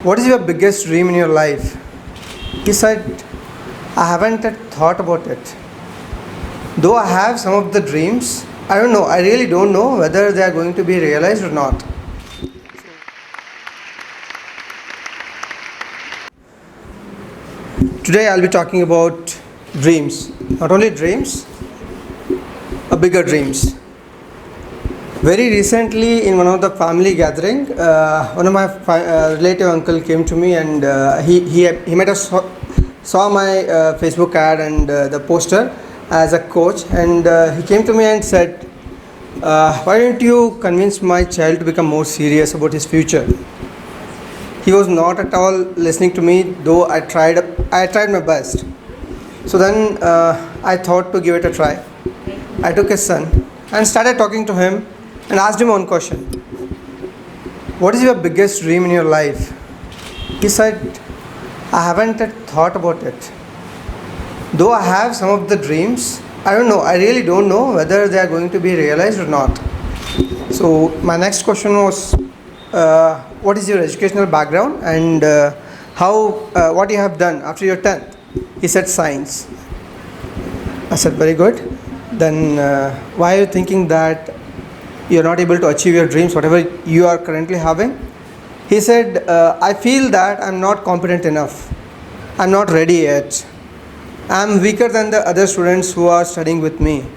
What is your biggest dream in your life? He said, I haven't thought about it. Though I have some of the dreams, I don't know, I really don't know whether they are going to be realized or not. Today I'll be talking about dreams. Not only dreams, bigger dreams. Very recently, in one of the family gathering, one of my relative uncle came to me and he might have saw my Facebook ad and the poster as a coach, and he came to me and said, "Why don't you convince my child to become more serious about his future?" He was not at all listening to me, though I tried my best. So then I thought to give it a try. I took his son and started talking to him and asked him one question. What is your biggest dream in your life? He said, I haven't thought about it. Though I have some of the dreams, I don't know, I really don't know whether they are going to be realized or not. So my next question was, what is your educational background and what you have done after your 10th? He said science. I said, very good. Then why are you thinking that you're not able to achieve your dreams, whatever you are currently having? He said, I feel that I'm not competent enough. I'm not ready yet. I'm weaker than the other students who are studying with me.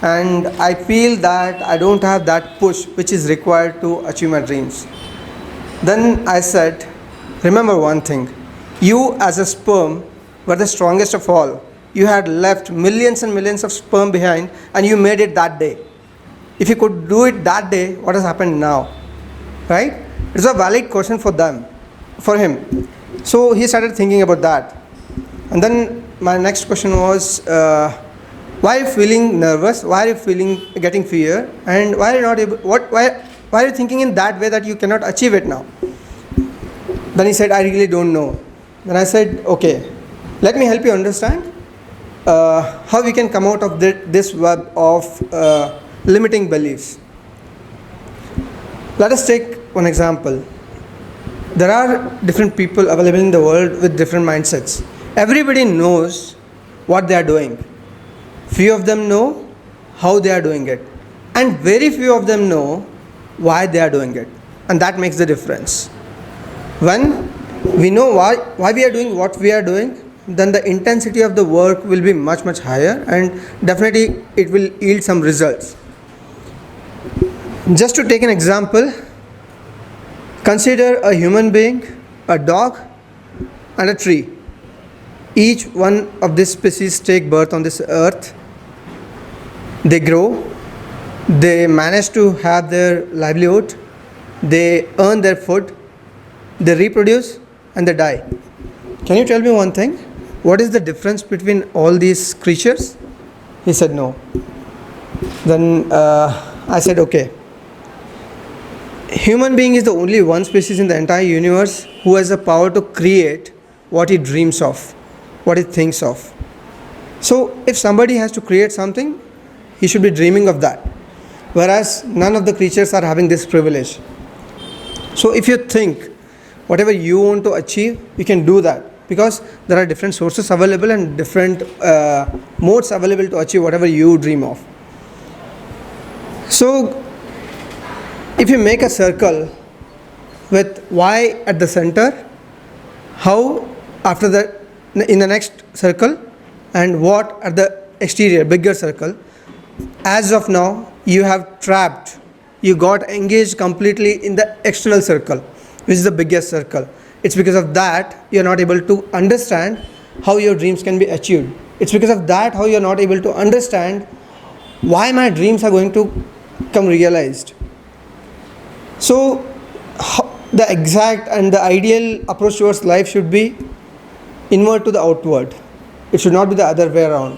And I feel that I don't have that push which is required to achieve my dreams. Then I said, remember one thing. You as a sperm were the strongest of all. You had left millions and millions of sperm behind and you made it that day. If you could do it that day, what has happened now? Right? It's a valid question for him. So he started thinking about that. And then my next question was, why are you feeling nervous? Why are you getting fear? And why are you not able, why are you thinking in that way that you cannot achieve it now? Then he said, I really don't know. Then I said, okay, let me help you understand how we can come out of this web of limiting beliefs. Let us take one example. There are different people available in the world with different mindsets. Everybody knows what they are doing. Few of them know how they are doing it. And very few of them know why they are doing it. And that makes the difference. When we know why we are doing what we are doing, then the intensity of the work will be much, much higher, and definitely it will yield some results. Just to take an example, consider a human being, a dog, and a tree. Each one of these species take birth on this earth. They grow, they manage to have their livelihood, they earn their food, they reproduce, and they die. Can you tell me one thing? What is the difference between all these creatures? He said no. Then I said, okay. Human being is the only one species in the entire universe who has the power to create what he dreams of, what he thinks of. So if somebody has to create something, he should be dreaming of that. Whereas none of the creatures are having this privilege. So if you think whatever you want to achieve, you can do that. Because there are different sources available and different modes available to achieve whatever you dream of. So if you make a circle with Y at the center, how after that in the next circle, and what at the exterior, bigger circle, as of now you have trapped, you got engaged completely in the external circle, which is the biggest circle. It's because of that you're not able to understand how your dreams can be achieved. It's because of that how you're not able to understand why my dreams are going to come realized. So the exact and the ideal approach towards life should be inward to the outward. It should not be the other way around.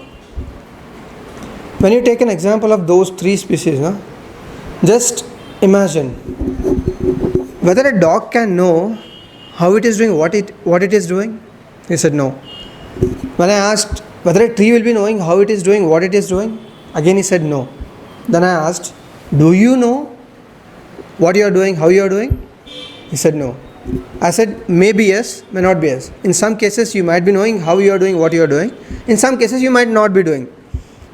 When you take an example of those three species, just imagine whether a dog can know how it is doing what it is doing. He said no. When I asked whether a tree will be knowing how it is doing what it is doing, again he said no. Then I asked, do you know what you are doing, how you are doing? He said no. I said maybe yes, may not be yes. In some cases you might be knowing how you are doing what you are doing. In some cases you might not be doing.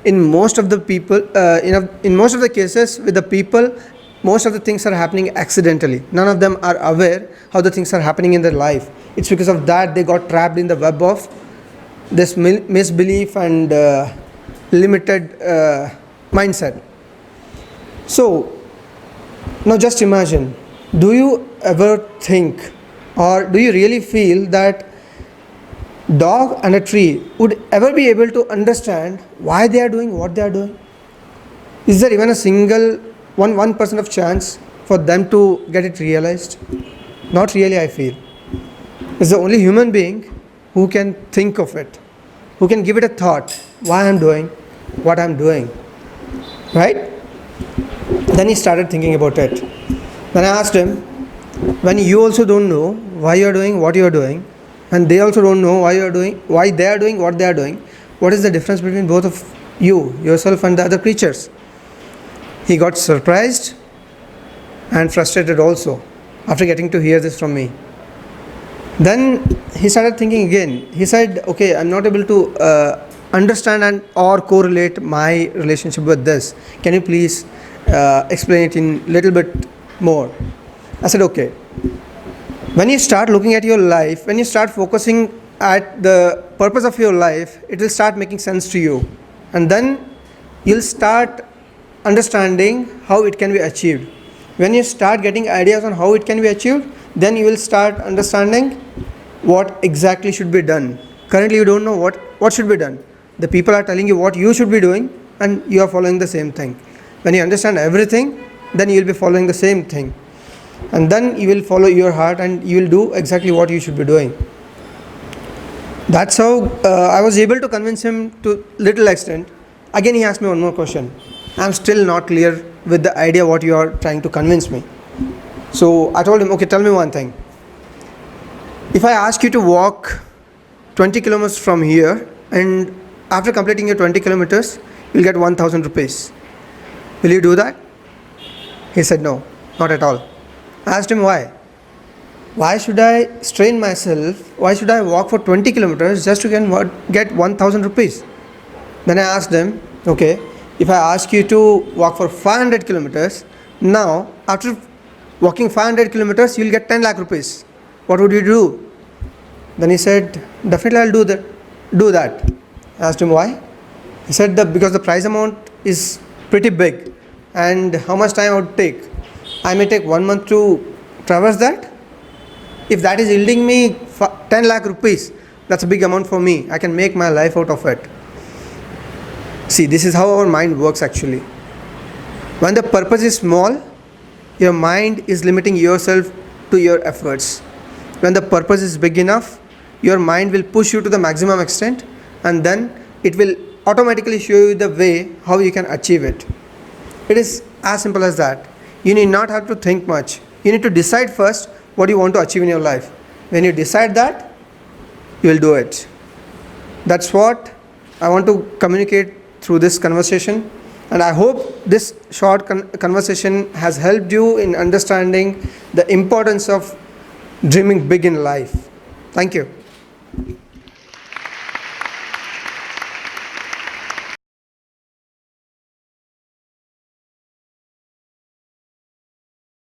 In most of the people, in most of the cases with the people, most of the things are happening accidentally. None of them are aware how the things are happening in their life. It's because of that they got trapped in the web of this misbelief and limited mindset. So now just imagine, do you ever think, or do you really feel that dog and a tree would ever be able to understand why they are doing what they are doing? Is there even a single 1% of chance for them to get it realized? Not really, I feel. It's the only human being who can think of it, who can give it a thought, why I'm doing what I'm doing, right? Then he started thinking about it. Then I asked him, when you also don't know why you are doing what you are doing, and they also don't know why they are doing what they are doing, what is the difference between both of you, yourself and the other creatures? He got surprised and frustrated also after getting to hear this from me. Then he started thinking again. He said, okay, I'm not able to understand and or correlate my relationship with this. Can you please explain it in little bit more? I said, okay. When you start looking at your life, when you start focusing at the purpose of your life, it will start making sense to you. And then you'll start understanding how it can be achieved. When you start getting ideas on how it can be achieved, then you will start understanding what exactly should be done. Currently you don't know what should be done. The people are telling you what you should be doing and you are following the same thing. When you understand everything, then you will be following the same thing. And then you will follow your heart and you will do exactly what you should be doing. That's how I was able to convince him to little extent. Again he asked me one more question. I'm still not clear with the idea what you are trying to convince me. So I told him, okay, tell me one thing. If I ask you to walk 20 kilometers from here, and after completing your 20 kilometers, you'll get 1,000 rupees. Will you do that? He said, no, not at all. I asked him why. Why should I strain myself? Why should I walk for 20 kilometers just to get 1,000 rupees? Then I asked him, okay, if I ask you to walk for 500 kilometers, now after walking 500 kilometers, you'll get 10 lakh rupees. What would you do? Then he said, definitely I'll do that. I asked him why. He said that because the prize amount is pretty big and how much time I would take. I may take 1 month to traverse that. If that is yielding me 10 lakh rupees, that's a big amount for me. I can make my life out of it. See, this is how our mind works actually. When the purpose is small, your mind is limiting yourself to your efforts. When the purpose is big enough, your mind will push you to the maximum extent, and then it will automatically show you the way how you can achieve it. It is as simple as that. You need not have to think much. You need to decide first what you want to achieve in your life. When you decide that, you will do it. That's what I want to communicate through this conversation, and I hope this short conversation has helped you in understanding the importance of dreaming big in life. Thank you.